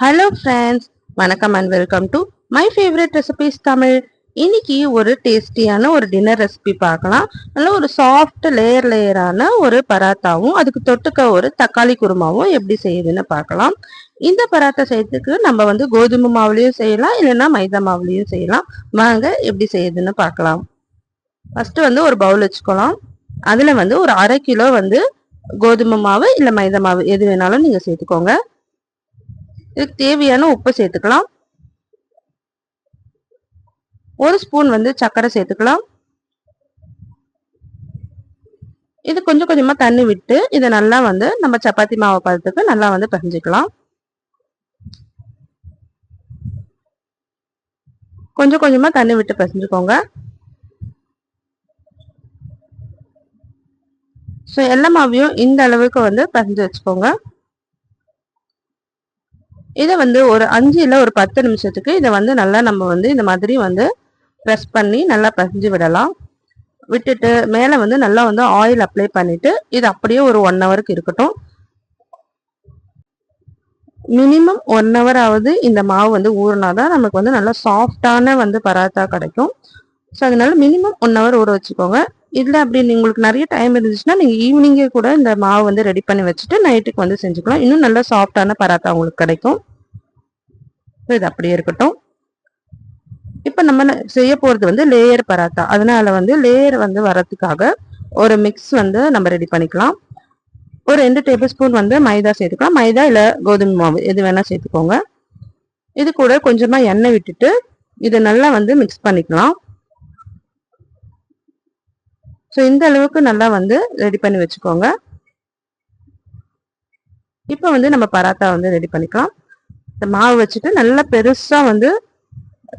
Hello friends, வணக்கம் and welcome to my favourite recipes Tamil. இன்னைக்கு ஒரு டேஸ்டியான ஒரு டின்னர் ரெசிபி பார்க்கலாம். நல்ல ஒரு சாஃப்ட் லேயரான ஒரு பராத்தாவும் அதுக்கு தொட்டுக்க ஒரு தக்காளி குருமாவும் எப்படி செய்யுதுன்னு பார்க்கலாம். இந்த பராத்தா செய்யறதுக்கு நம்ம கோதுமை மாவுலையும் செய்யலாம், இல்லைன்னா மைதா மாவுலையும் செய்யலாம். வாங்க எப்படி செய்யுதுன்னு பார்க்கலாம். ஃபர்ஸ்ட் ஒரு பவுல் வச்சுக்கலாம். அதுல ஒரு 1/2 கிலோ கோதுமை மாவு இல்லை மைதா மாவு எது வேணாலும் நீங்க சேர்த்துக்கோங்க. இதுக்கு தேவையான உப்பு சேர்த்துக்கலாம். 1 ஸ்பூன் சர்க்கரை சேர்த்துக்கலாம். இது கொஞ்சம் கொஞ்சமா தண்ணி விட்டு இதை நல்லா நம்ம சப்பாத்தி மாவு பதத்துக்கு நல்லா பிசைஞ்சுக்கலாம். கொஞ்சம் கொஞ்சமா தண்ணி விட்டு பிசைஞ்சுக்கோங்க. ஸோ எல்லா மாவையும் இந்த அளவுக்கு பிசைஞ்சு வச்சுக்கோங்க. இதை ஒரு 5 இல்லை ஒரு 10 நிமிஷத்துக்கு இதை நல்லா நம்ம இந்த மாதிரி ப்ரெஸ் பண்ணி நல்லா பிசைஞ்சு விடலாம். விட்டுட்டு மேலே நல்லா ஆயில் அப்ளை பண்ணிட்டு இது அப்படியே ஒரு 1 ஹவருக்கு இருக்கட்டும். மினிமம் 1 ஹவர் ஆகுது இந்த மாவு ஊறினாதான் நமக்கு நல்லா சாஃப்டான பராத்தா கிடைக்கும். ஸோ அதனால மினிமம் 1 ஹவர் ஊற வச்சுக்கோங்க. இல்லை அப்படி உங்களுக்கு நிறைய டைம் இருந்துச்சுன்னா நீங்கள் ஈவினிங்கே கூட இந்த மாவு ரெடி பண்ணி வச்சுட்டு நைட்டுக்கு செஞ்சுக்கலாம். இன்னும் நல்லா சாஃப்டான பராத்தா உங்களுக்கு கிடைக்கும். இது அப்படியே இருக்கட்டும். இப்போ நம்ம செய்ய போகிறது லேயர் பராத்தா. அதனால லேயர் வரதுக்காக ஒரு மிக்ஸ் நம்ம ரெடி பண்ணிக்கலாம். ஒரு 2 டேபிள் ஸ்பூன் மைதா சேர்த்துக்கலாம். மைதா இல்லை கோதுமை மாவு எது வேணால் சேர்த்துக்கோங்க. இது கூட கொஞ்சமாக எண்ணெய் விட்டுட்டு இதை நல்லா மிக்ஸ் பண்ணிக்கலாம். ஸோ இந்த அளவுக்கு நல்லா ரெடி பண்ணி வச்சுக்கோங்க. இப்போ நம்ம பராத்தா ரெடி பண்ணிக்கலாம். இந்த மாவு வச்சுட்டு நல்லா பெருசாக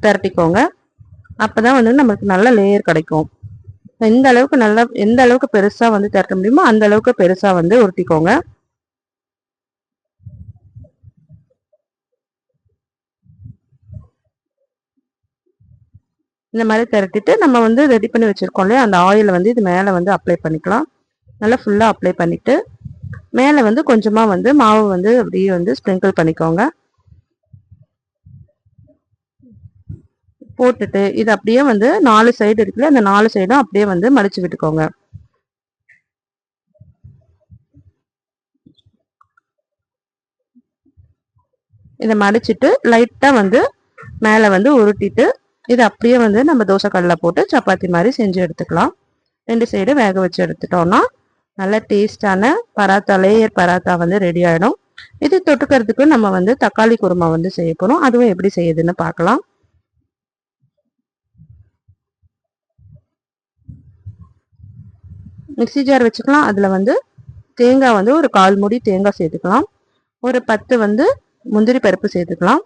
திரட்டிக்கோங்க. அப்போதான் நமக்கு நல்ல லேயர் கிடைக்கும். இந்த அளவுக்கு நல்லா எந்த அளவுக்கு பெருசாக திரட்ட முடியுமோ அந்த அளவுக்கு பெருசாக உருட்டிக்கோங்க. இந்த மாதிரி திரட்டிட்டு நம்ம ரெடி பண்ணி வச்சிருக்கோம் இல்லையா, அந்த ஆயிலை இது மேலே அப்ளை பண்ணிக்கலாம். நல்லா ஃபுல்லாக அப்ளை பண்ணிட்டு மேலே கொஞ்சமாக மாவு அப்படியே ஸ்ப்ரிங்கிள் பண்ணிக்கோங்க. போட்டுட்டு இது அப்படியே 4 சைடு இருக்குல்ல, அந்த 4 சைடும் அப்படியே மடிச்சு விட்டுக்கோங்க. இதை மடிச்சிட்டு லைட்டா மேலே உருட்டிட்டு இது அப்படியே நம்ம தோசை கல்லில் போட்டு சப்பாத்தி மாதிரி செஞ்சு எடுத்துக்கலாம். 2 சைடு வேக வச்சு எடுத்துட்டோம்னா நல்ல டேஸ்டான பராத்தா லேயர் பராத்தா ரெடி ஆகிடும். இது தொட்டுக்கிறதுக்கு நம்ம தக்காளி குருமா செய்ய போகிறோம். அதுவும் எப்படி செய்யுதுன்னு பார்க்கலாம். மிக்சி ஜார் வச்சுக்கலாம். அதில் தேங்காய் ஒரு 1/4 மூடி தேங்காய் சேர்த்துக்கலாம். ஒரு 10 முந்திரி பருப்பு சேர்த்துக்கலாம்.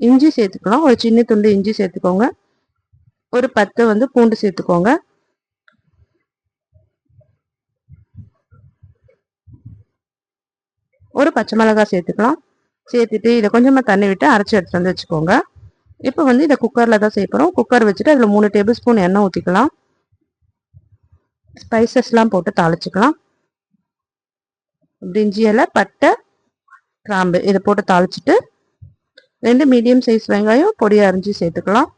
இஞ்சி சேர்த்துக்கலாம். ஒரு சின்ன துண்டு இஞ்சி சேர்த்துக்கோங்க. ஒரு 10 பூண்டு சேர்த்துக்கோங்க. ஒரு பச்சை மிளகாய் சேர்த்துக்கலாம். சேர்த்துட்டு இதை கொஞ்சமாக தண்ணி விட்டு அரைச்சி எடுத்து வச்சுக்கோங்க. இப்போ இதை குக்கரில் தான் சேர்க்குறோம். குக்கர் வச்சுட்டு அதில் 3 டேபிள் ஸ்பூன் எண்ணெய் ஊற்றிக்கலாம். ஸ்பைசஸ்லாம் போட்டு தாளிச்சுக்கலாம். பிரிஞ்சி இலை, பட்டை, கிராம்பு இதை போட்டு தாளிச்சிட்டு 2 மீடியம் சைஸ் வெங்காயம் பொடியாக அரிஞ்சு சேர்த்துக்கலாம்.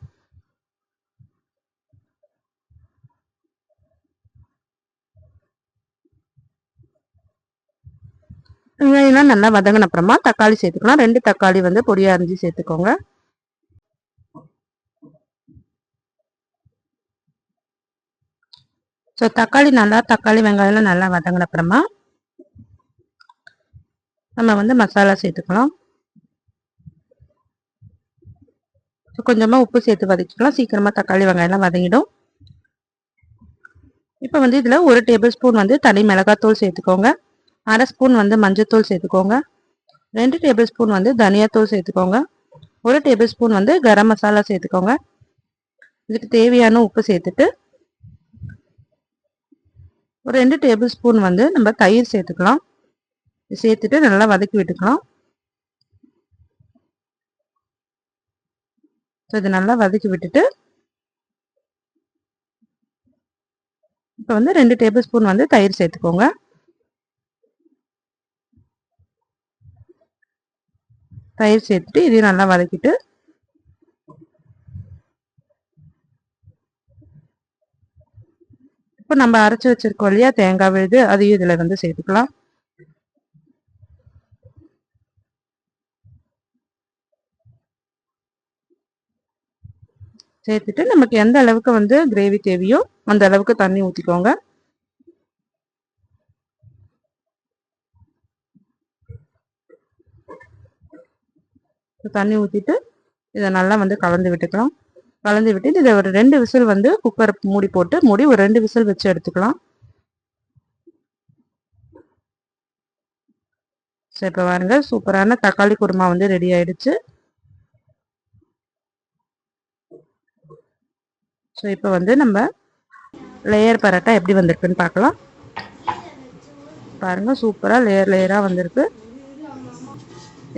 வெங்காயம்லாம் நல்லா வதங்கின அப்புறமா தக்காளி சேர்த்துக்கலாம். 2 தக்காளி பொடியாக அரிஞ்சு சேர்த்துக்கோங்க. ஸோ தக்காளி வெங்காயம்லாம் நல்லா வதங்கின அப்புறமா நம்ம மசாலா சேர்த்துக்கலாம். கொஞ்சமாக உப்பு சேர்த்து வதக்கிக்கலாம். சீக்கிரமாக தக்காளி வெங்காயம்லாம் வதங்கிடும். இப்போ இதில் 1 டேபிள் ஸ்பூன் தனி மிளகாத்தூள் சேர்த்துக்கோங்க. 1/2 ஸ்பூன் மஞ்சத்தூள் சேர்த்துக்கோங்க. 2 டேபிள் ஸ்பூன் தனியாத்தூள் சேர்த்துக்கோங்க. 1 டேபிள் ஸ்பூன் கரம் மசாலா சேர்த்துக்கோங்க. இதுக்கு தேவையான உப்பு சேர்த்துட்டு ஒரு 2 டேபிள் ஸ்பூன் நம்ம தயிர் சேர்த்துக்கலாம். சேர்த்துட்டு நல்லா வதக்கி விட்டுக்கலாம். ஸோ இது நல்லா வதக்கி விட்டுட்டு இப்போ 2 டேபிள் ஸ்பூன் தயிர் சேர்த்துக்கோங்க. தயிர் சேர்த்துட்டு இதையும் நல்லா வதக்கிட்டு இப்போ நம்ம அரைச்சி வச்சிருக்கோம் இல்லையா தேங்காய் விழுது, அதையும் இதில் வந்து சேர்த்துக்கலாம். சேர்த்துட்டு நமக்கு எந்த அளவுக்கு வந்து கிரேவி தேவையோ அந்த அளவுக்கு தண்ணி ஊற்றிக்கோங்க. தண்ணி ஊற்றிட்டு இதை நல்லா வந்து கலந்து விட்டுக்கலாம். கலந்து விட்டு இதை ஒரு 2 விசில் வந்து குக்கர் மூடி போட்டு மூடி ஒரு 2 விசில் வச்சு எடுத்துக்கலாம். சரி, இப்போ பாருங்க சூப்பரான தக்காளி குருமா வந்து ரெடி ஆயிடுச்சு. ஸோ இப்போ வந்து நம்ம லேயர் பரோட்டா எப்படி வந்திருக்குன்னு பார்க்கலாம். பாருங்க சூப்பராக லேயர் லேயராக வந்திருக்கு.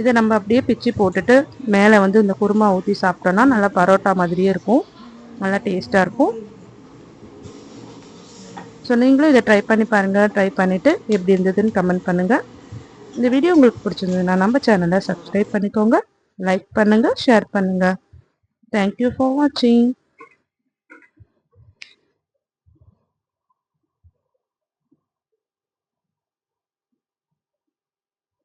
இதை நம்ம அப்படியே பிச்சு போட்டுட்டு மேலே வந்து இந்த குருமா ஊற்றி சாப்பிட்டோன்னா நல்லா பரோட்டா மாதிரியே இருக்கும், நல்லா டேஸ்ட்டாக இருக்கும். ஸோ நீங்களும் இதை ட்ரை பண்ணி பாருங்கள். ட்ரை பண்ணிவிட்டு எப்படி இருந்ததுன்னு கமெண்ட் பண்ணுங்கள். இந்த வீடியோ உங்களுக்கு பிடிச்சிருந்ததுன்னா நம்ம சேனலை சப்ஸ்கிரைப் பண்ணிக்கோங்க, லைக் பண்ணுங்கள், ஷேர் பண்ணுங்கள். தேங்க்யூ ஃபார் வாட்சிங்.